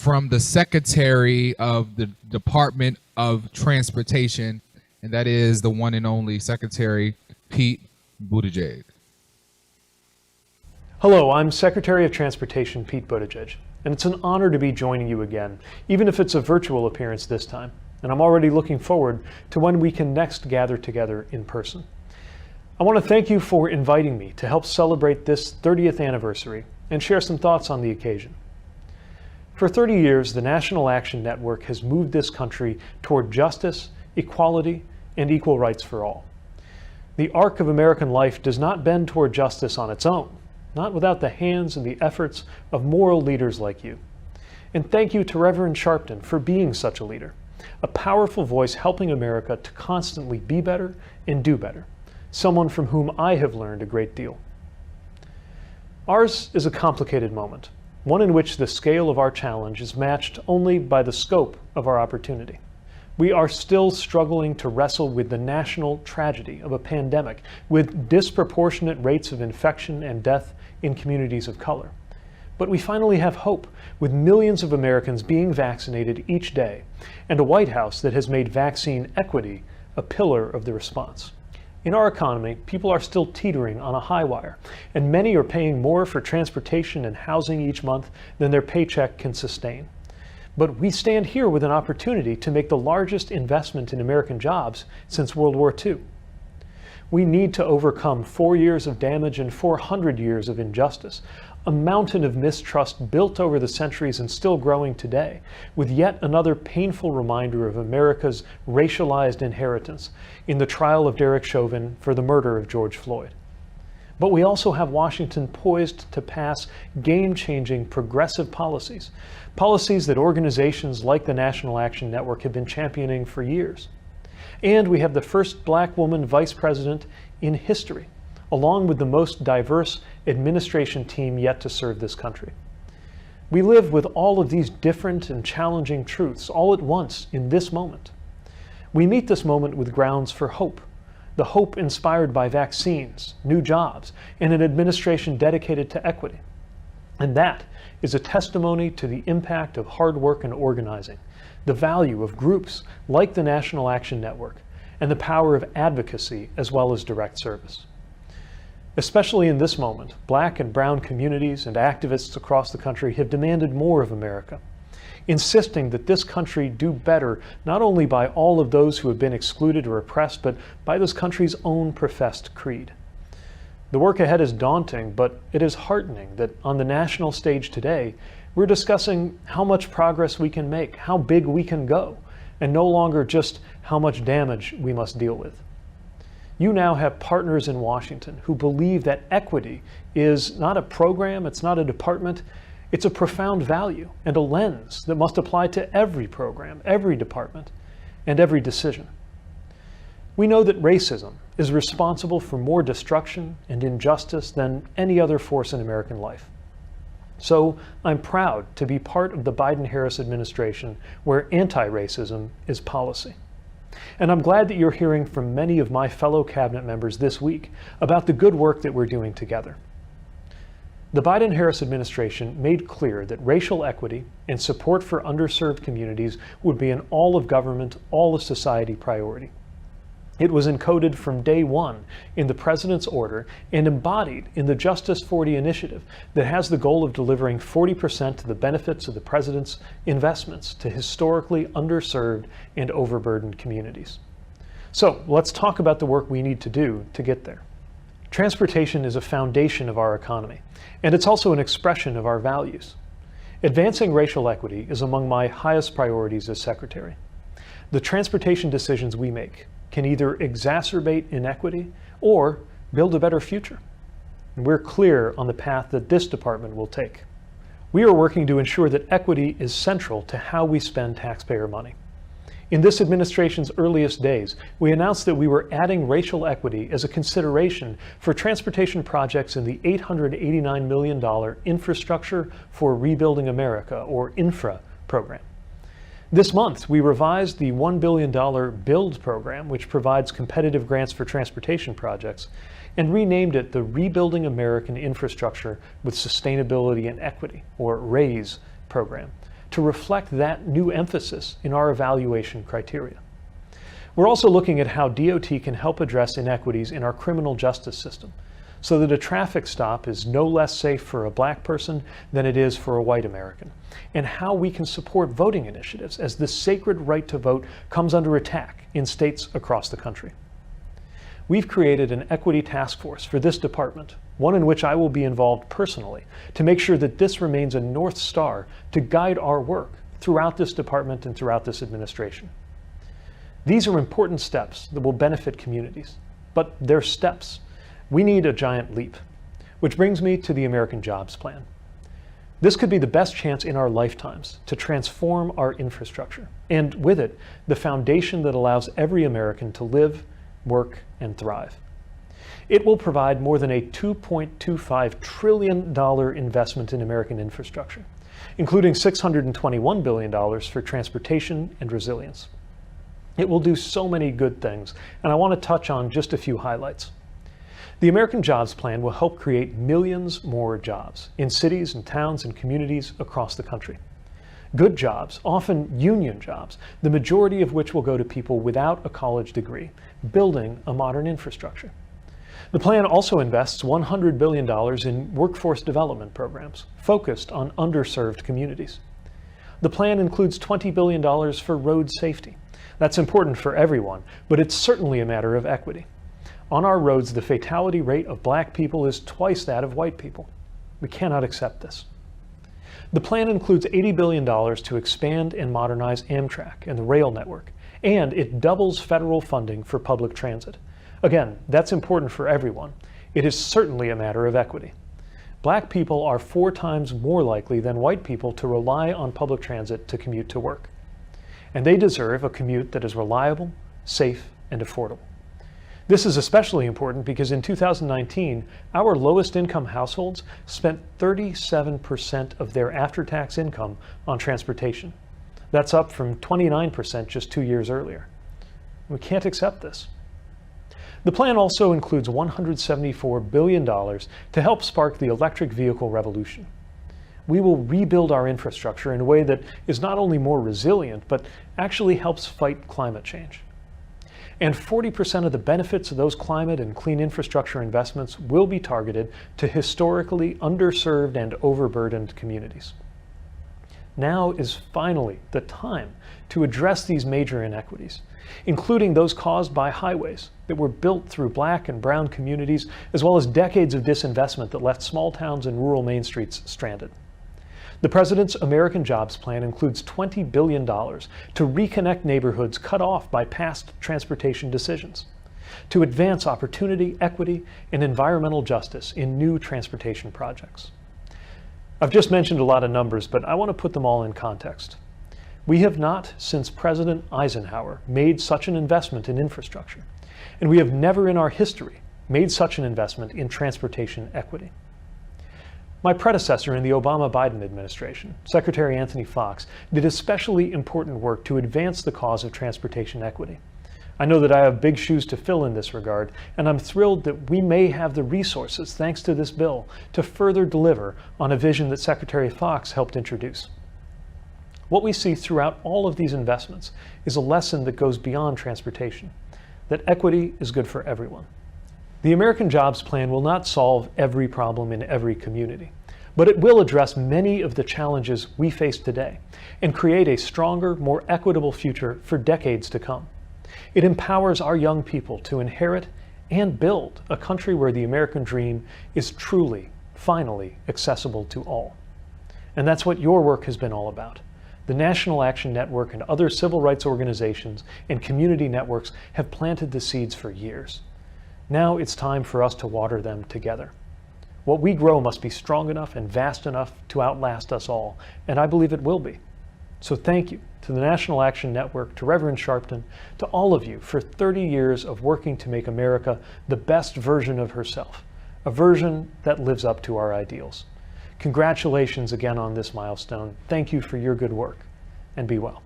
from the Secretary of the Department of Transportation, and that is the one and only Secretary Pete Buttigieg. Hello, I'm Secretary of Transportation Pete Buttigieg, and it's an honor to be joining you again, even if it's a virtual appearance this time. And I'm already looking forward to when we can next gather together in person. I want to thank you for inviting me to help celebrate this 30th anniversary and share some thoughts on the occasion. For 30 years, the National Action Network has moved this country toward justice, equality, and equal rights for all. The arc of American life does not bend toward justice on its own, not without the hands and the efforts of moral leaders like you. And thank you to Reverend Sharpton for being such a leader, a powerful voice helping America to constantly be better and do better, someone from whom I have learned a great deal. Ours is a complicated moment, one in which the scale of our challenge is matched only by the scope of our opportunity. We are still struggling to wrestle with the national tragedy of a pandemic, with disproportionate rates of infection and death in communities of color. But we finally have hope, with millions of Americans being vaccinated each day, and a White House that has made vaccine equity a pillar of the response. In our economy, people are still teetering on a high wire, and many are paying more for transportation and housing each month than their paycheck can sustain. But we stand here with an opportunity to make the largest investment in American jobs since World War II. We need to overcome 4 years of damage and 400 years of injustice, a mountain of mistrust built over the centuries and still growing today, with yet another painful reminder of America's racialized inheritance in the trial of Derek Chauvin for the murder of George Floyd. But we also have Washington poised to pass game-changing progressive policies, policies that organizations like the National Action Network have been championing for years. And we have the first black woman vice president in history, along with the most diverse administration team yet to serve this country. We live with all of these different and challenging truths all at once in this moment. We meet this moment with grounds for hope, the hope inspired by vaccines, new jobs, and an administration dedicated to equity. And that is a testimony to the impact of hard work and organizing, the value of groups like the National Action Network, and the power of advocacy as well as direct service. Especially in this moment, Black and brown communities and activists across the country have demanded more of America, insisting that this country do better not only by all of those who have been excluded or oppressed, but by this country's own professed creed. The work ahead is daunting, but it is heartening that on the national stage today, we're discussing how much progress we can make, how big we can go, and no longer just how much damage we must deal with. You now have partners in Washington who believe that equity is not a program, it's not a department, it's a profound value and a lens that must apply to every program, every department, and every decision. We know that racism is responsible for more destruction and injustice than any other force in American life. So I'm proud to be part of the Biden-Harris administration where anti-racism is policy. And I'm glad that you're hearing from many of my fellow cabinet members this week about the good work that we're doing together. The Biden-Harris administration made clear that racial equity and support for underserved communities would be an all of government, all of society priority. It was encoded from day one in the President's order and embodied in the Justice 40 initiative that has the goal of delivering 40% of the benefits of the President's investments to historically underserved and overburdened communities. So let's talk about the work we need to do to get there. Transportation is a foundation of our economy, and it's also an expression of our values. Advancing racial equity is among my highest priorities as Secretary. The transportation decisions we make can either exacerbate inequity or build a better future. And we're clear on the path that this department will take. We are working to ensure that equity is central to how we spend taxpayer money. In this administration's earliest days, we announced that we were adding racial equity as a consideration for transportation projects in the $889 million Infrastructure for Rebuilding America, or INFRA, program. This month, we revised the $1 billion BUILD program, which provides competitive grants for transportation projects, and renamed it the Rebuilding American Infrastructure with Sustainability and Equity, or RAISE program, to reflect that new emphasis in our evaluation criteria. We're also looking at how DOT can help address inequities in our criminal justice system, so that a traffic stop is no less safe for a black person than it is for a white American, and how we can support voting initiatives as the sacred right to vote comes under attack in states across the country. We've created an equity task force for this department, one in which I will be involved personally, to make sure that this remains a North Star to guide our work throughout this department and throughout this administration. These are important steps that will benefit communities, but they're steps. We need a giant leap, which brings me to the American Jobs Plan. This could be the best chance in our lifetimes to transform our infrastructure, and with it, the foundation that allows every American to live, work, and thrive. It will provide more than a $2.25 trillion investment in American infrastructure, including $621 billion for transportation and resilience. It will do so many good things, and I want to touch on just a few highlights. The American Jobs Plan will help create millions more jobs in cities and towns and communities across the country. Good jobs, often union jobs, the majority of which will go to people without a college degree, building a modern infrastructure. The plan also invests $100 billion in workforce development programs focused on underserved communities. The plan includes $20 billion for road safety. That's important for everyone, but it's certainly a matter of equity. On our roads, the fatality rate of black people is twice that of white people. We cannot accept this. The plan includes $80 billion to expand and modernize Amtrak and the rail network, and it doubles federal funding for public transit. Again, that's important for everyone. It is certainly a matter of equity. Black people are 4 times more likely than white people to rely on public transit to commute to work. And they deserve a commute that is reliable, safe, and affordable. This is especially important because in 2019, our lowest income households spent 37% of their after-tax income on transportation. That's up from 29% just 2 years earlier. We can't accept this. The plan also includes $174 billion to help spark the electric vehicle revolution. We will rebuild our infrastructure in a way that is not only more resilient, but actually helps fight climate change. And 40% of the benefits of those climate and clean infrastructure investments will be targeted to historically underserved and overburdened communities. Now is finally the time to address these major inequities, including those caused by highways that were built through black and brown communities, as well as decades of disinvestment that left small towns and rural main streets stranded. The President's American Jobs Plan includes $20 billion to reconnect neighborhoods cut off by past transportation decisions, to advance opportunity, equity, and environmental justice in new transportation projects. I've just mentioned a lot of numbers, but I want to put them all in context. We have not, since President Eisenhower, made such an investment in infrastructure, and we have never in our history made such an investment in transportation equity. My predecessor in the Obama-Biden administration, Secretary Anthony Foxx, did especially important work to advance the cause of transportation equity. I know that I have big shoes to fill in this regard, and I'm thrilled that we may have the resources, thanks to this bill, to further deliver on a vision that Secretary Foxx helped introduce. What we see throughout all of these investments is a lesson that goes beyond transportation, that equity is good for everyone. The American Jobs Plan will not solve every problem in every community, but it will address many of the challenges we face today and create a stronger, more equitable future for decades to come. It empowers our young people to inherit and build a country where the American dream is truly, finally accessible to all. And that's what your work has been all about. The National Action Network and other civil rights organizations and community networks have planted the seeds for years. Now it's time for us to water them together. What we grow must be strong enough and vast enough to outlast us all, and I believe it will be. So thank you to the National Action Network, to Reverend Sharpton, to all of you for 30 years of working to make America the best version of herself, a version that lives up to our ideals. Congratulations again on this milestone. Thank you for your good work, and be well.